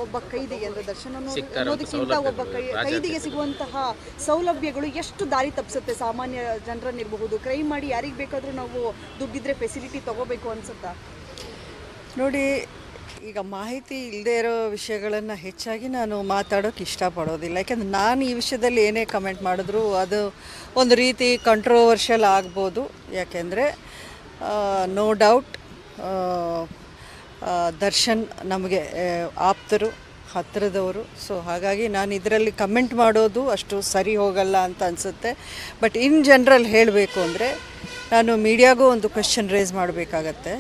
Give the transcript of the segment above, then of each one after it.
ಒಬ್ಬ ಕೈದಿಗೆ ಅಂದರೆ ದರ್ಶನ್ ಅನ್ನೋದಕ್ಕಿಂತ ಒಬ್ಬ ಕೈದಿಗೆ ಸಿಗುವಂತಹ ಸೌಲಭ್ಯಗಳು ಎಷ್ಟು ದಾರಿ ತಪ್ಪಿಸುತ್ತೆ ಸಾಮಾನ್ಯ ಜನರನ್ನಿರಬಹುದು? ಕ್ರೈಮ್ ಮಾಡಿ ಯಾರಿಗೆ ಬೇಕಾದರೂ ನಾವು ದುಡ್ಡಿದ್ರೆ ಫೆಸಿಲಿಟಿ ತೊಗೋಬೇಕು ಅನ್ಸುತ್ತಾ? ನೋಡಿ, ಈಗ ಮಾಹಿತಿ ಇಲ್ಲದೆ ಇರೋ ವಿಷಯಗಳನ್ನು ಹೆಚ್ಚಾಗಿ ನಾನು ಮಾತಾಡೋಕ್ಕೆ ಇಷ್ಟಪಡೋದಿಲ್ಲ. ಯಾಕೆಂದರೆ ನಾನು ಈ ವಿಷಯದಲ್ಲಿ ಏನೇ ಕಮೆಂಟ್ ಮಾಡಿದ್ರು ಅದು ಒಂದು ರೀತಿ ಕಂಟ್ರೋವರ್ಷಿಯಲ್ ಆಗ್ಬೋದು. ಯಾಕೆಂದರೆ ನೋ ಡೌಟ್ ದರ್ಶನ್ ನಮಗೆ ಆಪ್ತರು, ಹತ್ತಿರದವರು. ಸೊ ಹಾಗಾಗಿ ನಾನು ಇದರಲ್ಲಿ ಕಮೆಂಟ್ ಮಾಡೋದು ಅಷ್ಟು ಸರಿ ಹೋಗಲ್ಲ ಅಂತ ಅನಿಸುತ್ತೆ. ಬಟ್ ಇನ್ ಜನರಲ್ ಹೇಳಬೇಕು ಅಂದರೆ ನಾನು ಮೀಡಿಯಾಗೂ ಒಂದು ಕ್ವೆಶ್ಚನ್ ರೇಸ್ ಮಾಡಬೇಕಾಗತ್ತೆ.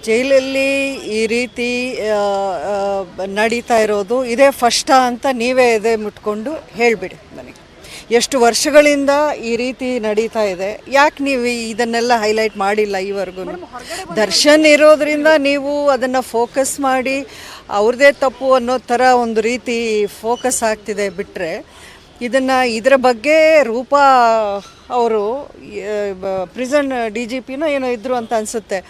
ಜೈಲಲ್ಲಿ ಈ ರೀತಿ ನಡೀತಾ ಇರೋದು ಇದೇ ಫಸ್ಟಾ ಅಂತ ನೀವೇ ಎದೆ ಮುಟ್ಕೊಂಡು ಹೇಳಿಬಿಡಿ ನನಗೆ. ಎಷ್ಟು ವರ್ಷಗಳಿಂದ ಈ ರೀತಿ ನಡೀತಾ ಇದೆ, ಯಾಕೆ ನೀವು ಇದನ್ನೆಲ್ಲ ಹೈಲೈಟ್ ಮಾಡಿಲ್ಲ ಈವರೆಗೂ? ದರ್ಶನ್ ಇರೋದ್ರಿಂದ ನೀವು ಅದನ್ನು ಫೋಕಸ್ ಮಾಡಿ ಅವ್ರದ್ದೇ ತಪ್ಪು ಅನ್ನೋ ಥರ ಒಂದು ರೀತಿ ಫೋಕಸ್ ಆಗ್ತಿದೆ. ಬಿಟ್ಟರೆ ಇದರ ಬಗ್ಗೆ ರೂಪಾ ಅವರು ಪ್ರಿಸನ್ DGPನೋ ಏನೋ ಇದ್ದರು ಅಂತ ಅನಿಸುತ್ತೆ.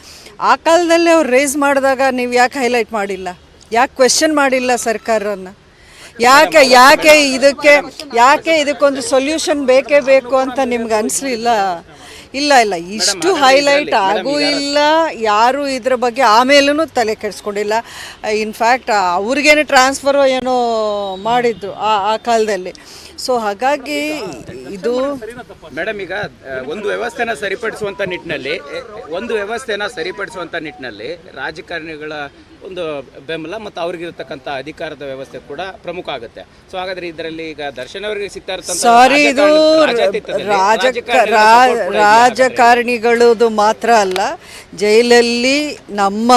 ಆ ಕಾಲದಲ್ಲೇ ಅವ್ರು ರೇಸ್ ಮಾಡಿದಾಗ ನೀವು ಯಾಕೆ ಹೈಲೈಟ್ ಮಾಡಿಲ್ಲ? ಯಾಕೆ ಕ್ವೆಶ್ಚನ್ ಮಾಡಿಲ್ಲ ಸರ್ಕಾರವನ್ನು? ಯಾಕೆ ಇದಕ್ಕೊಂದು ಸೊಲ್ಯೂಷನ್ ಬೇಕೇ ಬೇಕು ಅಂತ ನಿಮ್ಗೆ ಅನಿಸ್ಲಿಲ್ಲ? ಇಲ್ಲ, ಇಷ್ಟು ಹೈಲೈಟ್ ಆಗೂ ಇಲ್ಲ. ಯಾರು ಇದ್ರ ಬಗ್ಗೆ ಆಮೇಲೂ ತಲೆ ಕೆಡಿಸ್ಕೊಂಡಿಲ್ಲ. ಇನ್ಫ್ಯಾಕ್ಟ್ ಅವ್ರಿಗೇನೆ ಟ್ರಾನ್ಸ್ಫರು ಏನೋ ಮಾಡಿದ್ರು ಆ ಕಾಲದಲ್ಲಿ. ಸೊ ಹಾಗಾಗಿ ಇದು ಮೇಡಮ್, ಈಗ ಒಂದು ವ್ಯವಸ್ಥೆನ ಸರಿಪಡಿಸುವಂಥ ನಿಟ್ಟಿನಲ್ಲಿ ರಾಜಕಾರಣಿಗಳ ಒಂದು ಬೆಂಬಲ ಮತ್ತು ಅವ್ರಿಗಿರ್ತಕ್ಕಂಥ ಅಧಿಕಾರದ ವ್ಯವಸ್ಥೆ ಕೂಡ ಪ್ರಮುಖ ಆಗುತ್ತೆ. ಸೊ ಹಾಗಾದ್ರೆ ಇದರಲ್ಲಿ ಈಗ ದರ್ಶನ್ ಅವರಿಗೆ ಸಿಗ್ತಾ ಇರ್ತಂತ ಸಾರಿ, ಇದು ರಾಜಕಾರಣಿಗಳದು ಮಾತ್ರ ಅಲ್ಲ. ಜೈಲಲ್ಲಿ ನಮ್ಮ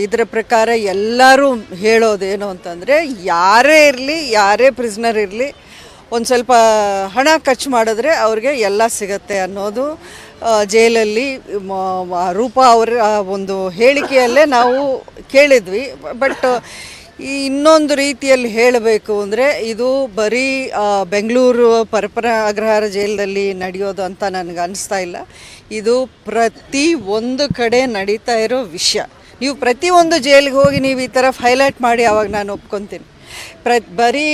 ಇದರ ಪ್ರಕಾರ ಎಲ್ಲರೂ ಹೇಳೋದೇನು ಅಂತಂದರೆ, ಯಾರೇ ಇರಲಿ, ಯಾರೇ ಪ್ರಿಸ್ನರ್ ಇರಲಿ, ಒಂದು ಸ್ವಲ್ಪ ಹಣ ಖರ್ಚು ಮಾಡಿದ್ರೆ ಅವ್ರಿಗೆ ಎಲ್ಲ ಸಿಗತ್ತೆ ಅನ್ನೋದು ಜೈಲಲ್ಲಿ ರೂಪಾ ಅವರ ಒಂದು ಹೇಳಿಕೆಯಲ್ಲೇ ನಾವು ಕೇಳಿದ್ವಿ. ಬಟ್ ಇನ್ನೊಂದು ರೀತಿಯಲ್ಲಿ ಹೇಳಬೇಕು ಅಂದರೆ ಇದು ಬರೀ ಬೆಂಗಳೂರು ಪರಪ್ಪನ ಅಗ್ರಹಾರ ಜೈಲಲ್ಲಿ ನಡೆಯೋದು ಅಂತ ನನಗೆ ಅನಿಸ್ತಾ ಇಲ್ಲ. ಇದು ಪ್ರತಿ ಒಂದು ಕಡೆ ನಡೀತಾ ಇರೋ ವಿಷಯ. ನೀವು ಪ್ರತಿಯೊಂದು ಜೈಲಿಗೆ ಹೋಗಿ ನೀವು ಈ ಥರ ಹೈಲೈಟ್ ಮಾಡಿ ಆವಾಗ ನಾನು ಒಪ್ಕೊತೀನಿ. ಬರೀ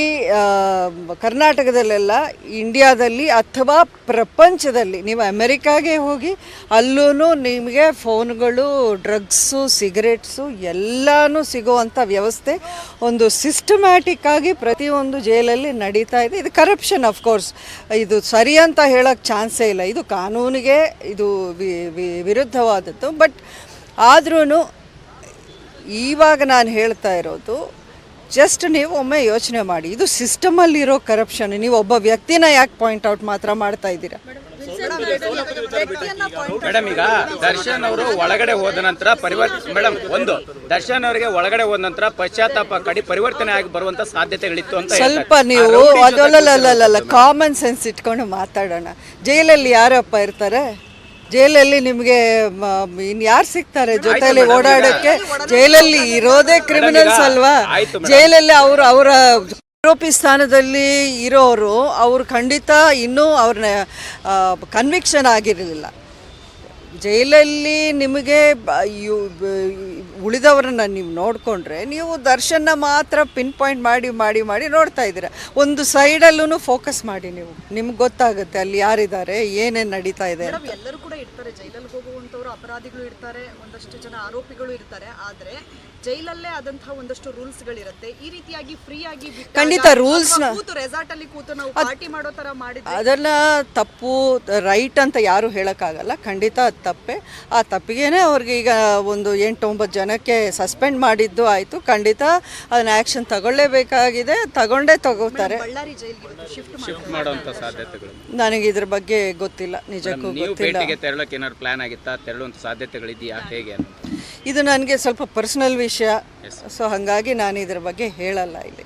ಕರ್ನಾಟಕದಲ್ಲೆಲ್ಲ, ಇಂಡಿಯಾದಲ್ಲಿ ಅಥವಾ ಪ್ರಪಂಚದಲ್ಲಿ ನೀವು ಅಮೆರಿಕಾಗೆ ಹೋಗಿ ಅಲ್ಲೂ ನಿಮಗೆ ಫೋನ್ಗಳು, ಡ್ರಗ್ಸು, ಸಿಗರೇಟ್ಸು ಎಲ್ಲನೂ ಸಿಗೋವಂಥ ವ್ಯವಸ್ಥೆ ಒಂದು ಸಿಸ್ಟಮ್ಯಾಟಿಕ್ ಆಗಿ ಪ್ರತಿಯೊಂದು ಜೈಲಲ್ಲಿ ನಡೀತಾ ಇದೆ. ಇದು ಕರಪ್ಷನ್, ಅಫ್ಕೋರ್ಸ್. ಇದು ಸರಿ ಅಂತ ಹೇಳೋಕ್ಕೆ ಚಾನ್ಸೇ ಇಲ್ಲ. ಇದು ಕಾನೂನಿಗೆ ಇದು ವಿರುದ್ಧವಾದದ್ದು. ಬಟ್ ಆದ್ರೂ ಇವಾಗ ನಾನು ಹೇಳ್ತಾ ಇರೋದು, ಜಸ್ಟ್ ನೀವು ಒಮ್ಮೆ ಯೋಚನೆ ಮಾಡಿ, ಇದು ಸಿಸ್ಟಮಲ್ಲಿರೋ ಕರಪ್ಷನ್. ನೀವು ಒಬ್ಬ ವ್ಯಕ್ತಿನ ಯಾಕೆ ಪಾಯಿಂಟ್ ಔಟ್ ಮಾತ್ರ ಮಾಡ್ತಾ ಇದ್ದೀರಾ? ಮೇಡಮ್, ಈಗ ದರ್ಶನ್ ಅವರು ಒಳಗಡೆ ಹೋದ ನಂತರ ದರ್ಶನ್ ಅವರಿಗೆ ಒಳಗಡೆ ಹೋದ ನಂತರ ಪಶ್ಚಾತ್ತಾಪ ಕಡಿ ಪರಿವರ್ತನೆ ಆಗಿ ಬರುವಂತ ಸಾಧ್ಯತೆಗಳಿತ್ತು ಅಂತ ಸ್ವಲ್ಪ ನೀವು ಅದಲ್ಲ ಕಾಮನ್ ಸೆನ್ಸ್ ಇಟ್ಕೊಂಡು ಮಾತಾಡೋಣ. ಜೈಲಲ್ಲಿ ಯಾರಪ್ಪ ಇರ್ತಾರೆ? ಜೈಲಲ್ಲಿ ನಿಮಗೆ ಇನ್ಯಾರು ಸಿಗ್ತಾರೆ ಜೊತೆಯಲ್ಲಿ ಓಡಾಡೋಕ್ಕೆ? ಜೈಲಲ್ಲಿ ಇರೋದೇ ಕ್ರಿಮಿನಲ್ಸ್ ಅಲ್ವಾ? ಜೈಲಲ್ಲಿ ಅವರ ಆರೋಪಿ ಸ್ಥಾನದಲ್ಲಿ ಇರೋರು ಅವರು ಖಂಡಿತ ಇನ್ನೂ ಅವ್ರನ್ನ ಕನ್ವಿಕ್ಷನ್ ಆಗಿರಲಿಲ್ಲ. ಜೈಲಲ್ಲಿ ನಿಮಗೆ ಉಳಿದವರನ್ನ ನೀವು ನೋಡಿಕೊಂಡ್ರೆ ನೀವು ದರ್ಶನ ಮಾತ್ರ ಪಿನ್ ಪಾಯಿಂಟ್ ಮಾಡಿ ನೋಡ್ತಾ ಇದ್ದೀರ. ಒಂದು ಸೈಡಲ್ಲೂ ಫೋಕಸ್ ಮಾಡಿ, ನಿಮ್ಗೆ ಗೊತ್ತಾಗುತ್ತೆ ಅಲ್ಲಿ ಯಾರಿದ್ದಾರೆ, ಏನೇನು ನಡೀತಾ ಇದೆ. ಎಲ್ಲರೂ ಕೂಡ ಇರ್ತಾರೆ ಜೈಲಲ್ಲಿ ಹೋಗುವಂಥವ್ರು, ಅಪರಾಧಿಗಳು ಇರ್ತಾರೆ, ಒಂದಷ್ಟು ಜನ ಆರೋಪಿಗಳು ಇರ್ತಾರೆ. ಆದರೆ ಜೈಲಲ್ಲೇ ಆದಂತಹ ಒಂದಷ್ಟು ರೂಲ್ಸ್ಗಳಿರುತ್ತೆ. ಈ ರೀತಿಯಾಗಿ ಫ್ರೀ ಆಗಿ ಖಂಡಿತ ರೂಲ್ಸ್ನ ರೆಸಾರ್ಟ್ ಅಲ್ಲಿ ಕೂತು ನಾವು ಪಾರ್ಟಿ ಮಾಡೋ ತರ ಮಾಡಿದ್ರೆ ಅದನ್ನ ತಪ್ಪು ರೈಟ್ ಅಂತ ಯಾರು ಹೇಳೋಕ್ಕಾಗಲ್ಲ. ಖಂಡಿತ ಅದು ತಪ್ಪೆ. ಆ ತಪ್ಪಿಗೇನೆ ಅವ್ರಿಗೆ ಈಗ ಒಂದು 8-9 ಜನಕ್ಕೆ ಸಸ್ಪೆಂಡ್ ಮಾಡಿದ್ದು ಆಯಿತು. ಖಂಡಿತ ಅದನ್ನ ಆ್ಯಕ್ಷನ್ ತಗೊಳ್ಳೇಬೇಕಾಗಿದೆ, ತಗೋತಾರೆ. ಬಳ್ಳಾರಿ ಜೈಲಿಗೆ ಶಿಫ್ಟ್ ಮಾಡುವಂತ ಸಾಧ್ಯತೆಗಳು ನನಗೆ ಇದ್ರ ಬಗ್ಗೆ ಗೊತ್ತಿಲ್ಲ, ನಿಜಕ್ಕೂ ಗೊತ್ತಿಲ್ಲ. ತೆರಳಕ್ಕೆ ಏನಾದ್ರು ಪ್ಲಾನ್ ಆಗಿತ್ತಾ? ತೆರಳುವಂತ ಸಾಧ್ಯತೆಗಳಿದೆಯಾ, ಹೇಗೆ? ಇದು ನನಗೆ ಸ್ವಲ್ಪ ಪರ್ಸನಲ್ ವಿಷಯ. ಸೊ ಹಾಗಾಗಿ ನಾನು ಇದ್ರ ಬಗ್ಗೆ ಹೇಳಲ್ಲ ಇಲ್ಲಿ.